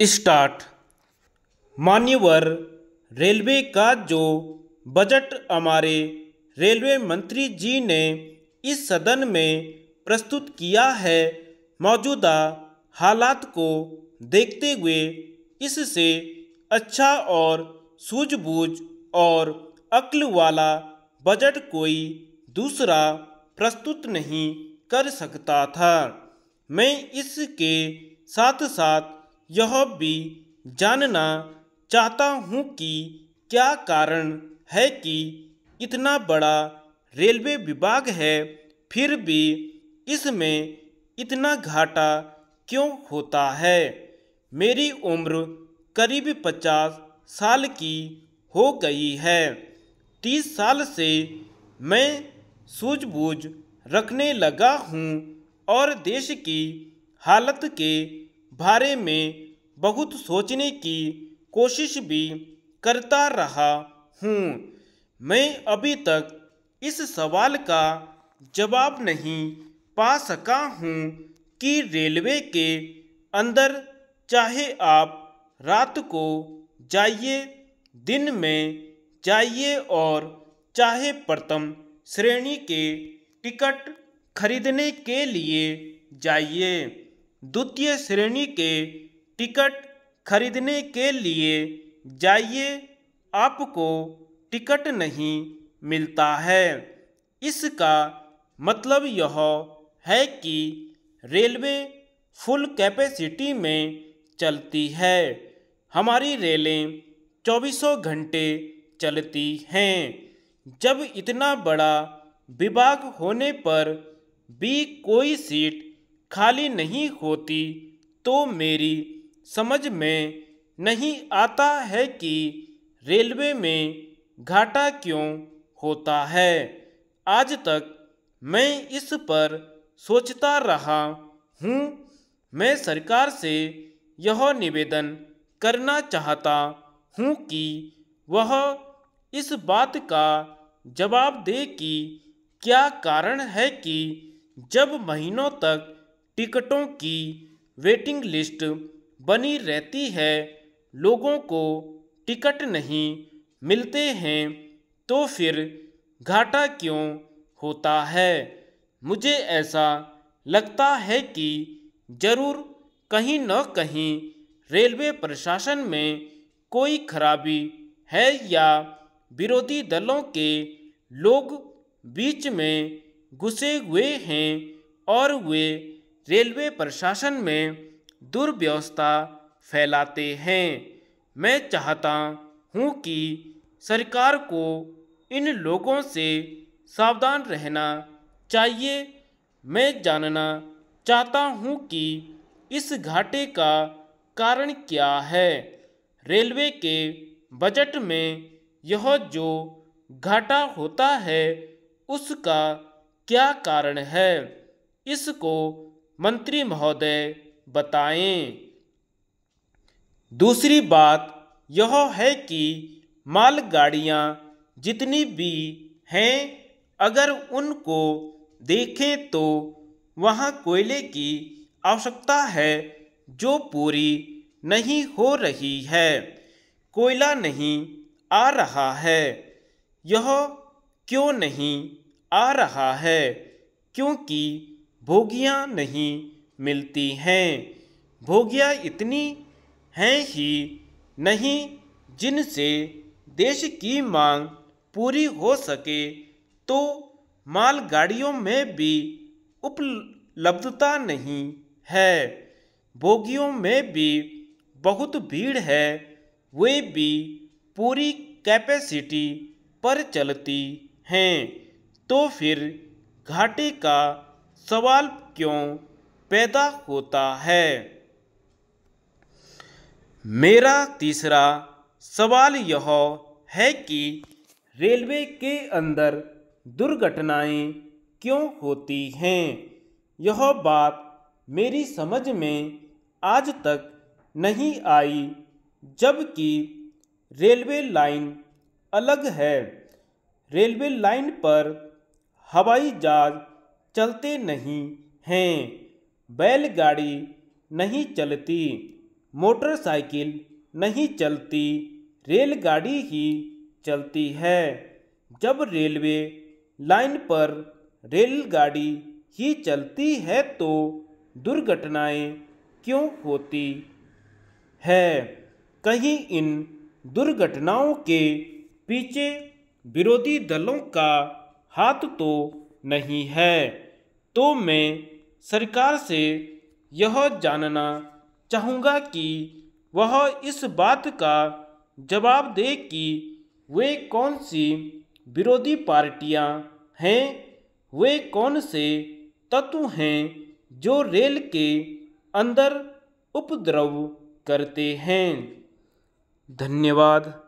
Start. मान्यवर railway का जो बजट हमारे रेलवे मंत्री जी ने इस सदन में प्रस्तुत किया है, मौजूदा हालात को देखते हुए इससे अच्छा और सूझबूझ और अक्ल वाला बजट कोई दूसरा प्रस्तुत नहीं कर सकता था। मैं इसके साथ साथ यह भी जानना चाहता हूँ कि क्या कारण है कि इतना बड़ा रेलवे विभाग है, फिर भी इसमें इतना घाटा क्यों होता है। मेरी उम्र करीब 50 साल की हो गई है। 30 साल से मैं सूझबूझ रखने लगा हूँ और देश की हालत के बारे में बहुत सोचने की कोशिश भी करता रहा हूँ। मैं अभी तक इस सवाल का जवाब नहीं पा सका हूँ कि रेलवे के अंदर चाहे आप रात को जाइए, दिन में जाइए और चाहे प्रथम श्रेणी के टिकट खरीदने के लिए जाइए, द्वितीय श्रेणी के टिकट खरीदने के लिए जाइए, आपको टिकट नहीं मिलता है। इसका मतलब यह है कि रेलवे फुल कैपेसिटी में चलती है। हमारी रेलें 24 घंटे चलती हैं। जब इतना बड़ा विभाग होने पर भी कोई सीट खाली नहीं होती तो मेरी समझ में नहीं आता है कि रेलवे में घाटा क्यों होता है। आज तक मैं इस पर सोचता रहा हूँ। मैं सरकार से यह निवेदन करना चाहता हूँ कि वह इस बात का जवाब दे कि क्या कारण है कि जब महीनों तक टिकटों की वेटिंग लिस्ट बनी रहती है, लोगों को टिकट नहीं मिलते हैं, तो फिर घाटा क्यों होता है। मुझे ऐसा लगता है कि जरूर कहीं न कहीं रेलवे प्रशासन में कोई खराबी है या विरोधी दलों के लोग बीच में घुसे हुए हैं और वे रेलवे प्रशासन में दुर्व्यवस्था फैलाते हैं। मैं चाहता हूँ कि सरकार को इन लोगों से सावधान रहना चाहिए। मैं जानना चाहता हूँ कि इस घाटे का कारण क्या है। रेलवे के बजट में यह जो घाटा होता है उसका क्या कारण है, इसको मंत्री महोदय बताएं। दूसरी बात यह है कि मालगाड़ियाँ जितनी भी हैं, अगर उनको देखें तो वहाँ कोयले की आवश्यकता है जो पूरी नहीं हो रही है। कोयला नहीं आ रहा है। यह क्यों नहीं आ रहा है? क्योंकि बोगियाँ नहीं मिलती हैं। बोगियाँ इतनी हैं ही नहीं जिनसे देश की मांग पूरी हो सके, तो मालगाड़ियों में भी उपलब्धता नहीं है। बोगियों में भी बहुत भीड़ है, वे भी पूरी कैपेसिटी पर चलती हैं, तो फिर घाटे का सवाल क्यों पैदा होता है। मेरा तीसरा सवाल यह है कि रेलवे के अंदर दुर्घटनाएं क्यों होती हैं। यह बात मेरी समझ में आज तक नहीं आई, जबकि रेलवे लाइन अलग है। रेलवे लाइन पर हवाई जहाज चलते नहीं हैं, बैलगाड़ी नहीं चलती, मोटरसाइकिल नहीं चलती, रेलगाड़ी ही चलती है। जब रेलवे लाइन पर रेलगाड़ी ही चलती है तो दुर्घटनाएं क्यों होती है? कहीं इन दुर्घटनाओं के पीछे विरोधी दलों का हाथ तो नहीं है? तो मैं सरकार से यह जानना चाहूँगा कि वह इस बात का जवाब दे कि वे कौन सी विरोधी पार्टियां हैं, वे कौन से तत्व हैं जो रेल के अंदर उपद्रव करते हैं। धन्यवाद।